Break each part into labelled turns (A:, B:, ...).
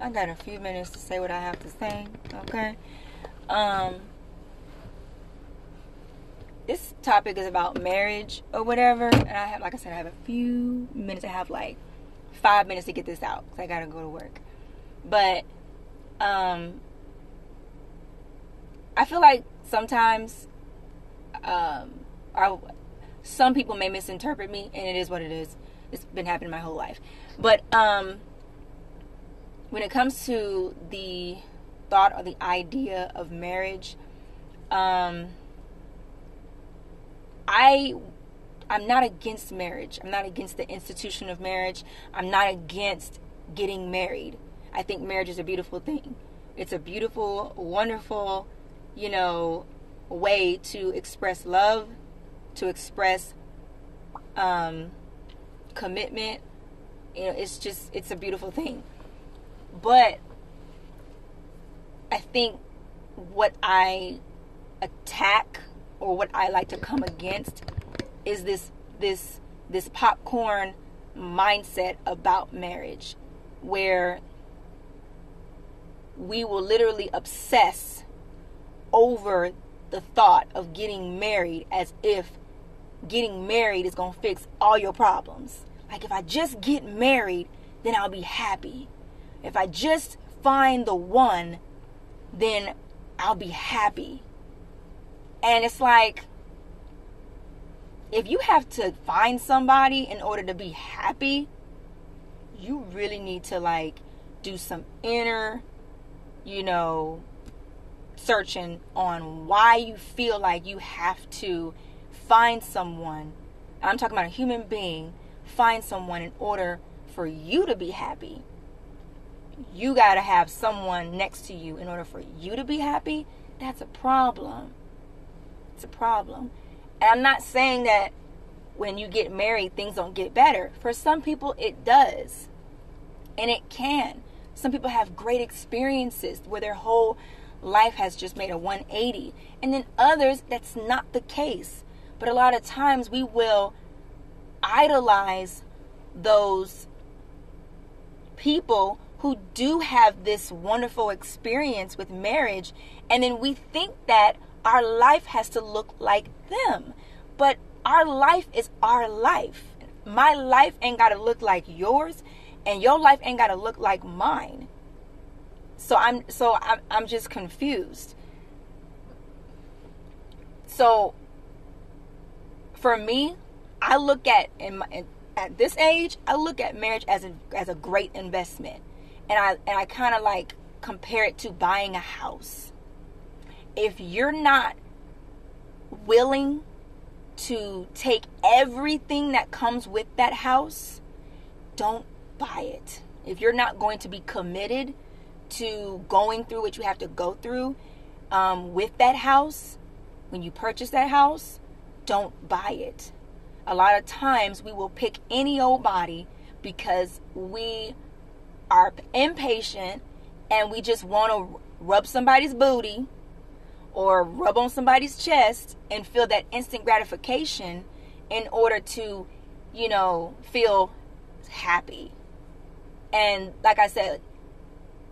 A: I got a few minutes to say what I have to say. Okay. This topic is about marriage or whatever, and I have, like I said, I have a few minutes. I have like 5 minutes to get this out because I gotta go to work. But I feel like sometimes some people may misinterpret me, and it is what it is. It's been happening my whole life. But when it comes to the thought or the idea of marriage, I'm not against marriage. I'm not against the institution of marriage. I'm not against getting married. I think marriage is a beautiful thing. It's a beautiful, wonderful, way to express love, to express commitment. It's a beautiful thing. But I think what I attack, or what I like to come against, is this popcorn mindset about marriage, where we will literally obsess over the thought of getting married as if getting married is going to fix all your problems. Like, if I just get married, then I'll be happy. If I just find the one, then I'll be happy. And it's like, if you have to find somebody in order to be happy, you really need to do some inner, searching on why you feel like you have to find someone. I'm talking about a human being. Find someone in order for you to be happy. You got to have someone next to you in order for you to be happy. That's a problem. It's a problem. And I'm not saying that when you get married, things don't get better. For some people, it does. And it can. Some people have great experiences where their whole life has just made a 180. And then others, that's not the case. But a lot of times we will idolize those people who do have this wonderful experience with marriage, and then we think that our life has to look like them. But our life is our life. My life ain't got to look like yours, and your life ain't got to look like mine. So I'm just confused. So for me, I look at at this age, I look at marriage as a great investment. And I kind of compare it to buying a house. If you're not willing to take everything that comes with that house, don't buy it. If you're not going to be committed to going through what you have to go through with that house, when you purchase that house, don't buy it. A lot of times we will pick any old body because we are impatient and we just want to rub somebody's booty or rub on somebody's chest and feel that instant gratification in order to, feel happy. And like I said,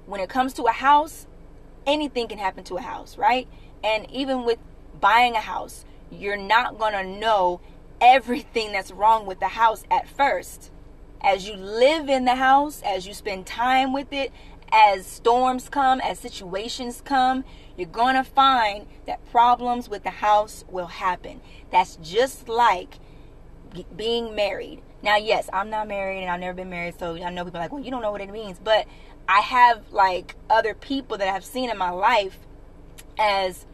A: when it comes to a house, anything can happen to a house, right? And even with buying a house, you're not going to know everything that's wrong with the house at first. As you live in the house, as you spend time with it, as storms come, as situations come, you're going to find that problems with the house will happen. That's just like being married. Now, yes, I'm not married and I've never been married, so I know people are like, well, you don't know what it means. But I have other people that I've seen in my life as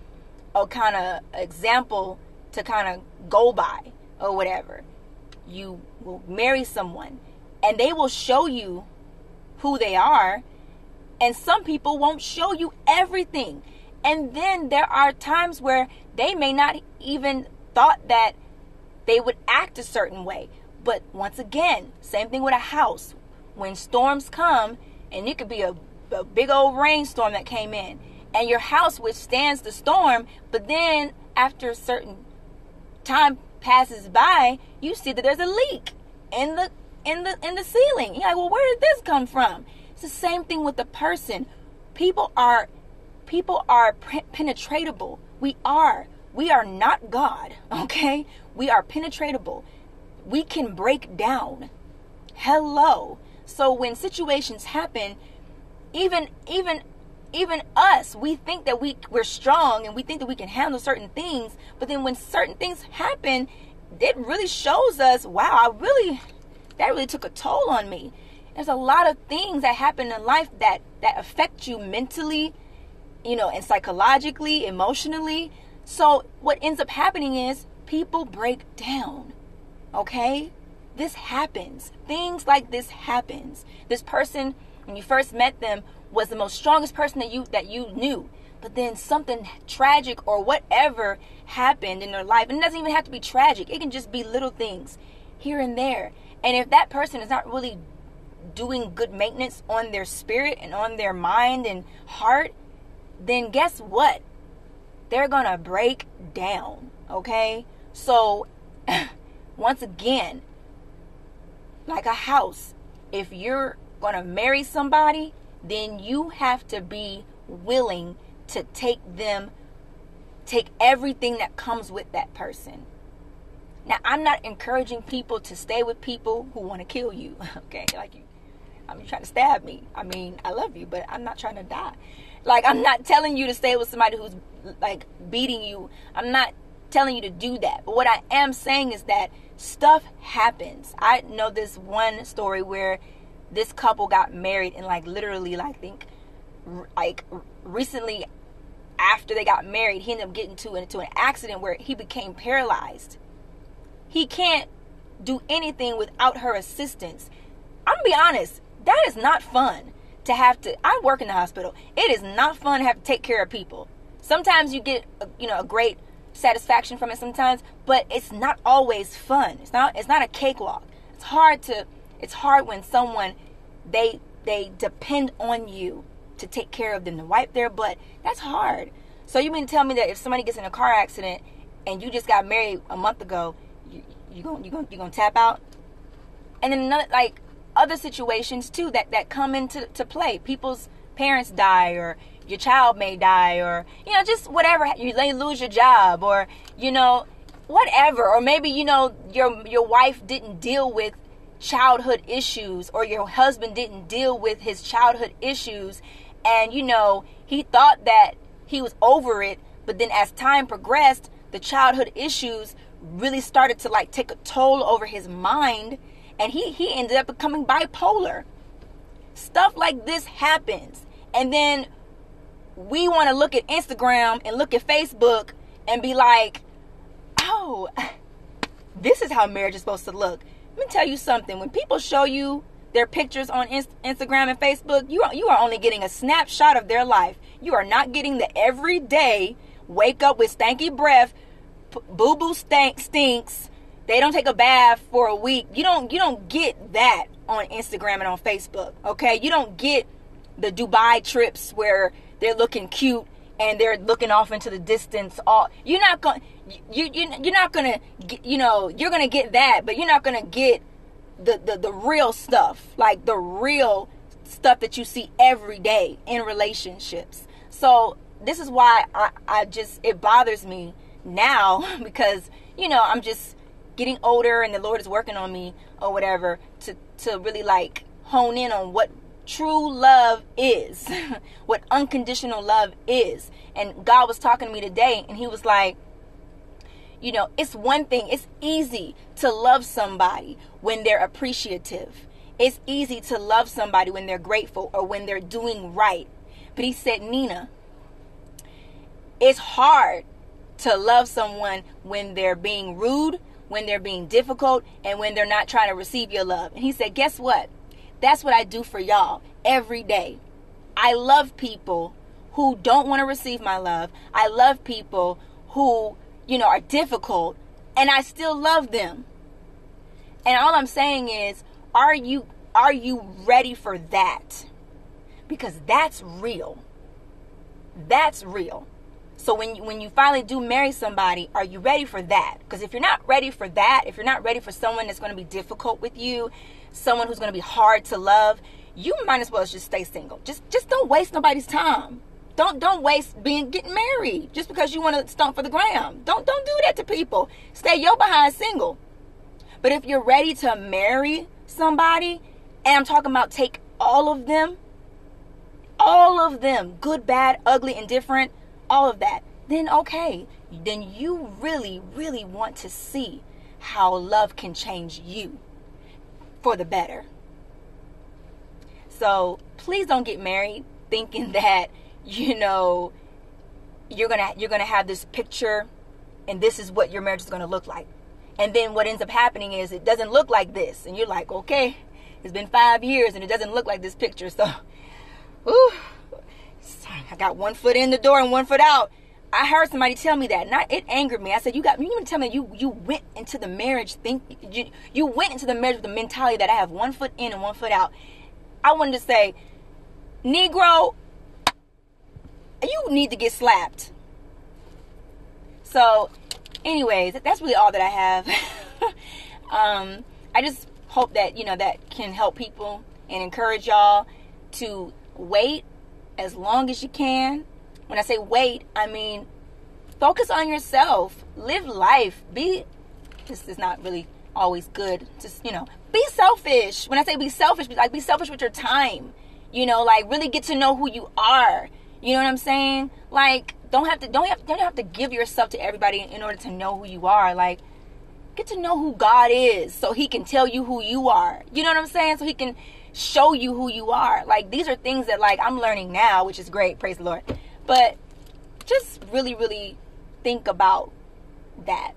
A: a kind of example to kind of go by or whatever. You will marry someone and they will show you who they are, and some people won't show you everything. And then there are times where they may not even thought that they would act a certain way. But once again, same thing with a house. When storms come, and it could be a big old rainstorm that came in, and your house withstands the storm, but then after a certain time passes by, you see that there's a leak in the ceiling. You're like, well, where did this come from? It's the same thing with the person. People are penetratable. We are not God, okay? We are penetratable. We can break down. Hello. So when situations happen, even us, we think that we're strong and we think that we can handle certain things, but then when certain things happen, it really shows us, wow, that really took a toll on me. There's a lot of things that happen in life that affect you mentally, and psychologically, emotionally. So what ends up happening is people break down. Okay? This happens. Things like this happens. This person, when you first met them, was the most strongest person that you knew. But then something tragic or whatever happened in their life. And it doesn't even have to be tragic. It can just be little things here and there. And if that person is not really doing good maintenance on their spirit and on their mind and heart, then guess what? They're gonna break down. Okay? So once again, like a house, if you're gonna marry somebody, then you have to be willing to take everything that comes with that person. Now, I'm not encouraging people to stay with people who want to kill you. Okay? I'm trying to stab me. I mean, I love you, but I'm not trying to die. I'm not telling you to stay with somebody who's beating you. I'm not telling you to do that. But what I am saying is that stuff happens. I know this one story where this couple got married and literally, I think, recently after they got married, he ended up getting into an accident where he became paralyzed. He can't do anything without her assistance. I'm gonna be honest, that is not fun to have to. I work in the hospital. It is not fun to have to take care of people. Sometimes you get a great satisfaction from it sometimes, but it's not always fun. It's not a cakewalk. It's hard when someone they depend on you to take care of them, to wipe their butt. That's hard. So you mean to tell me that if somebody gets in a car accident and you just got married a month ago, you gonna tap out? And then another, other situations too that come into play. People's parents die, or your child may die, or just whatever. You may lose your job, or whatever. Or maybe your wife didn't deal with childhood issues, or your husband didn't deal with his childhood issues, and he thought that he was over it, but then as time progressed, the childhood issues really started to take a toll over his mind, and he ended up becoming bipolar. Stuff like this happens. And then we want to look at Instagram and look at Facebook and be like, oh, this is how marriage is supposed to look. Let me tell you something. When people show you their pictures on Instagram and Facebook, you are only getting a snapshot of their life. You are not getting the everyday wake up with stanky breath, boo-boo stinks, they don't take a bath for a week. You don't get that on Instagram and on Facebook, okay? You don't get the Dubai trips where they're looking cute and they're looking off into the distance. You're not gonna get that, but you're not gonna get the real stuff, the real stuff that you see every day in relationships. So this is why it bothers me now, because I'm just getting older and the Lord is working on me or whatever to really hone in on what true love is, what unconditional love is. And God was talking to me today, and he was like, it's one thing. It's easy to love somebody when they're appreciative. It's easy to love somebody when they're grateful or when they're doing right. But he said, Nina, it's hard to love someone when they're being rude, when they're being difficult, and when they're not trying to receive your love. And he said, guess what? That's what I do for y'all every day. I love people who don't want to receive my love. I love people who, are difficult, and I still love them. And all I'm saying is, are you ready for that? Because that's real. That's real. So when you finally do marry somebody, are you ready for that? Because if you're not ready for that, if you're not ready for someone that's going to be difficult with you, someone who's going to be hard to love, you might as well just stay single. Just don't waste nobody's time. Don't waste getting married just because you want to stump for the gram. Don't do that to people. Stay your behind single. But if you're ready to marry somebody, and I'm talking about take all of them, good, bad, ugly, indifferent, all of that, then okay. Then you really, really want to see how love can change you for the better. So please don't get married thinking that, you know, you're gonna have this picture and this is what your marriage is gonna look like. And then what ends up happening is it doesn't look like this. And you're like, okay, it's been 5 years and it doesn't look like this picture. So, I got 1 foot in the door and 1 foot out. I heard somebody tell me that, and it angered me. I said, you mean to tell me you went into the marriage you went into the marriage with the mentality that I have 1 foot in and 1 foot out. I wanted to say, Negro, you need to get slapped. So, anyways, that's really all that I have. I just hope that, you know, that can help people and encourage y'all to wait as long as you can. When I say wait, I mean focus on yourself. Live life. This is not really always good. Just, you know, be selfish. When I say be selfish, be selfish with your time. You know, like really get to know who you are. You know what I'm saying? Like, don't have to give yourself to everybody in order to know who you are. Like, get to know who God is so he can tell you who you are. You know what I'm saying? So he can show you who you are. Like, these are things that, like, I'm learning now, which is great. Praise the Lord. But just really, really think about that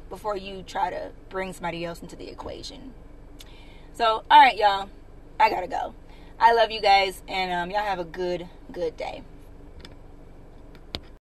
A: before you try to bring somebody else into the equation. So, all right, y'all. I gotta go. I love you guys, and y'all have a good day.